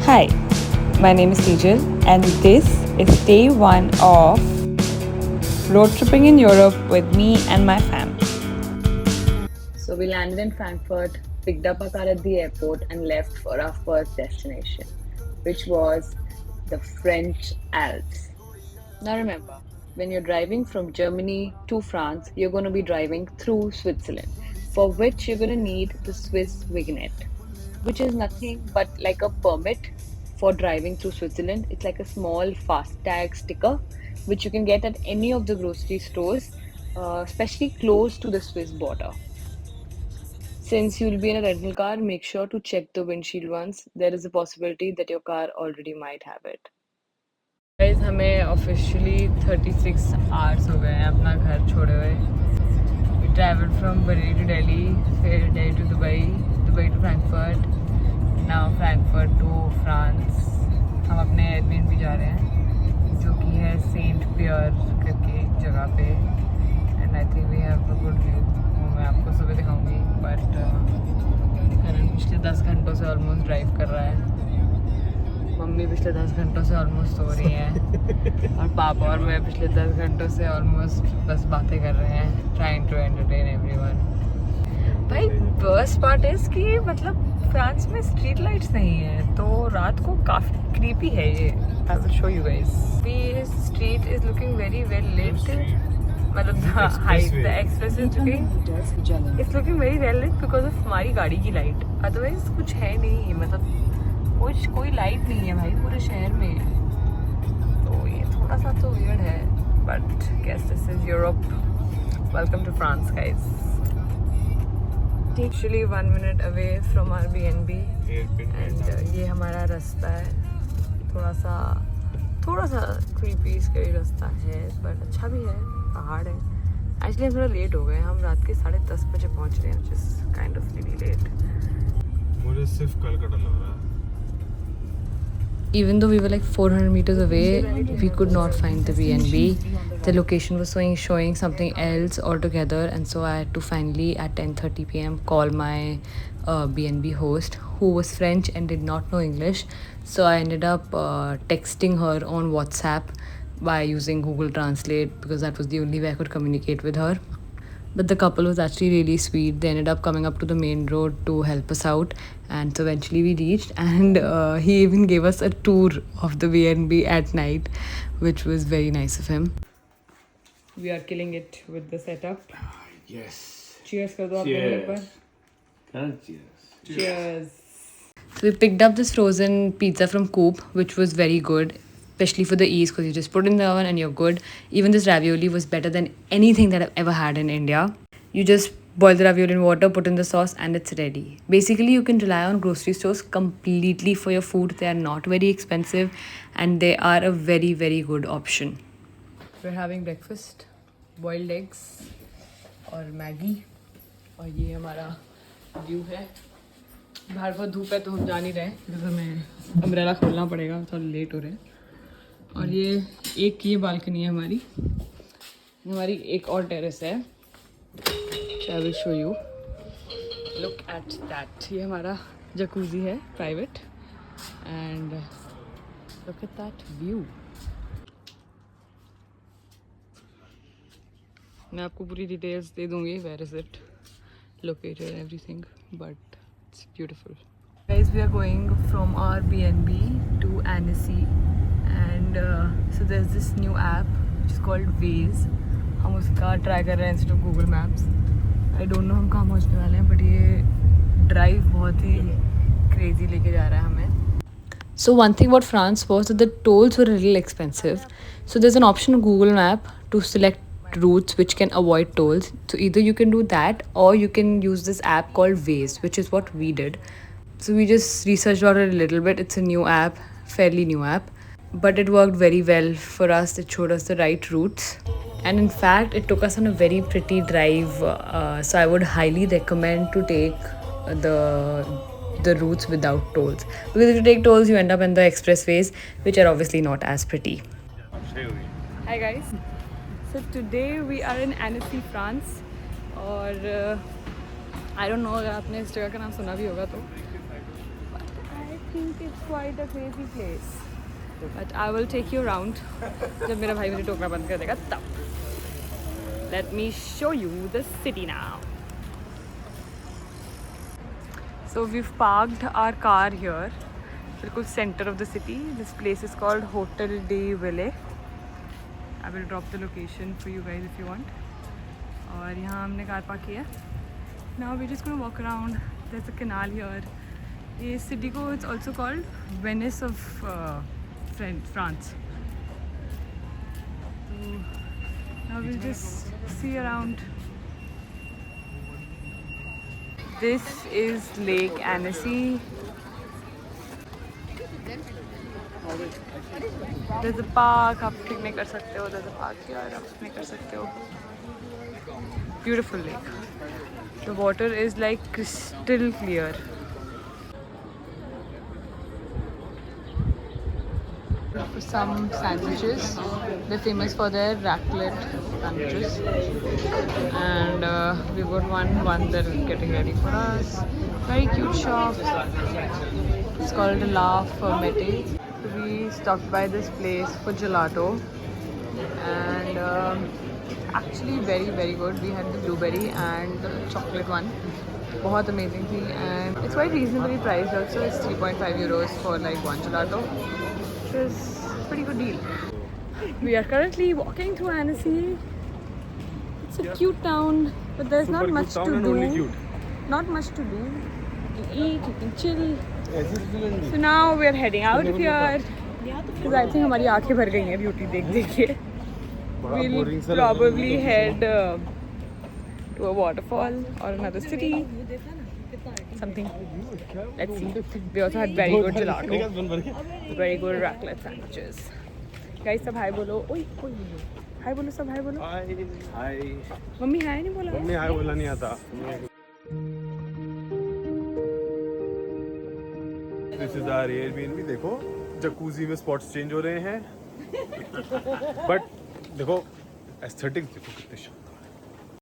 Hi, my name is Tejal, and this is day one of road tripping in Europe with me and my fam. So we landed in Frankfurt, picked up our car at the airport, and left for our first destination, which was the French Alps. Now remember, when you're driving from Germany to France, you're going to be driving through Switzerland, for which you're going to need the Swiss Vignette, which is nothing but like a permit for driving through Switzerland. It's like a small fast tag sticker, which you can get at any of the grocery stores, especially close to the Swiss border. Since you'll be in a rental car, make sure to check the windshield once. There is a possibility that your car already might have it. Guys हमें officially 36 hours हो गए हैं अपना घर छोड़े हुए. We travelled from Bareilly to Delhi, फिर Delhi to Dubai, Dubai to Frankfurt, now Frankfurt to France. हम अपने एयरबीएनबी जा रहे हैं जो कि है सेंट पियर करके एक जगह पे. And I think we have a good view. वो मैं आपको सुबह दिखाऊंगी. बट करण पिछले 10 घंटों से ऑलमोस्ट ड्राइव कर रहा है. मम्मी पिछले 10 घंटों से ऑलमोस्ट सो रही हैं और पापा और मैं पिछले 10 घंटों से ऑलमोस्ट बस बातें कर रहे हैं, ट्राइंग टू एंटरटेन एवरीवन. भाई वर्स्ट पार्ट इज कि मतलब फ्रांस में स्ट्रीट लाइट्स नहीं है, तो रात को काफ़ी क्रीपी है ये. I will show you guys. This street is looking very well lit. मतलब the express is looking, it's looking very well lit because of हमारी गाड़ी की लाइट. अदरवाइज कुछ है नहीं, मतलब कोई लाइट नहीं है भाई पूरे शहर में. तो ये थोड़ा सा तो वियर्ड है, but guess this is Europe. Welcome to France guys. Actually 1 minute away from our BNB and ये हमारा रास्ता है. थोड़ा सा क्रीपी स्कैरी रास्ता है, बट अच्छा भी है. पहाड़ है. एक्चुअली हम थोड़ा लेट हो गए. हम रात के 10:30 बजे पहुंच रहे हैं, which is kind of really late. मुझे सिर्फ कलकत्ता लग रहा है. Even though we were like 400 meters away, we could not find the BNB. The location was showing something else altogether, and so I had to finally at 10:30 p.m. call my BNB host, who was French and did not know English. So I ended up texting her on WhatsApp by using Google Translate because that was the only way I could communicate with her. But the couple was actually really sweet. They ended up coming up to the main road to help us out, and so eventually we reached, and he even gave us a tour of the BNB at night, which was very nice of him. We are killing it with the setup. Yes. Cheers कर दो आप दोनों एक बार. Cheers. Cheers. So we picked up this frozen pizza from Coop, which was very good, especially for the ease because you just put it in the oven and you're good. Even this ravioli was better than anything that I've ever had in India. You just boil the ravioli in water, put in the sauce, and it's ready. Basically, you can rely on grocery stores completely for your food. They are not very expensive and they are a very, very good option. We're having breakfast, boiled eggs और Maggi. और ये हमारा view है. बाहर बहुत धूप है तो हम जा नहीं रहे बिकॉज हमें अम्ब्रेला खोलना पड़ेगा, थोड़ा लेट हो रहे हैं. और ये बालकनी है हमारी एक और टेरेस है. I will show you. Look at that. ये हमारा जकूजी है private, and look at that view. मैं आपको पूरी डिटेल्स दे दूँगी, where is it located everything, but it's beautiful. Guys, we are going from our BNB to Annecy, and so there's this new app which is called Waze. हम उसका try कर रहे हैं instead of Google maps. I don't know हम कहाँ पहुँचने वाले हैं, बट ये ड्राइव बहुत ही क्रेजी लेके जा रहा है हमें. So one thing about France was that the tolls were a little expensive. So there's an option on Google Map to select routes which can avoid tolls. So either you can do that or you can use this app called Waze, which is what we did. So we just researched about it a little bit. It's a new app, fairly new app, but it worked very well for us. It showed us the right routes, and in fact it took us on a very pretty drive. So I would highly recommend to take the routes without tolls, because if you take tolls you end up in the expressways, which are obviously not as pretty. Hi guys, so today we are in Annecy, France. और I don't know अगर आपने इस जगह का नाम सुना भी होगा तो, think it's quite a crazy place. But I will take you around. जब मेरा भाई मुझे टोकना बंद कर देगा तब. Let me show you the city now. So we've parked our car here, बिल्कुल center of the city. This place is called Hotel de Ville. I will drop the location for you guys if you want. और यहाँ हमने car park किया. Now we're just gonna walk around. There's a canal here. ये city को it's also called Venice of France. So now we'll just see around. This is Lake Annecy. There's a park. आप picnic कर सकते हो. There's a park here. आप picnic कर सकते हो. Beautiful lake. The water is like crystal clear. Some sandwiches. They're famous for their raclette sandwiches. And we got one that is getting ready for us. Very cute shop. It's called La Fermette. We stopped by this place for gelato. And actually very good. We had the blueberry and the chocolate one. बहुत amazing थी. And it's quite reasonably priced also. It's 3.5 euros for like one gelato. Which is a pretty good deal. We are currently walking through Annecy. It's a cute town, but there's not much to do. Not much to do. You can eat, you can chill. So now we're heading out of here. Because I think हमारी आँखें भर गई हैं beauty देख के. We'll probably head to a waterfall or another city. Something. Let's see. We also had very good gelato. Very good raclette sandwiches. Guys, सब hi बोलो. ओए hi बोलो सब hi बोलो. Hi. मम्मी hi नहीं बोला. मम्मी hi बोलना नहीं आता. This is our Airbnb. देखो जकूजी में स्पॉट्स चेंज हो रहे हैं. But देखो एस्थेटिक्स देखो कितने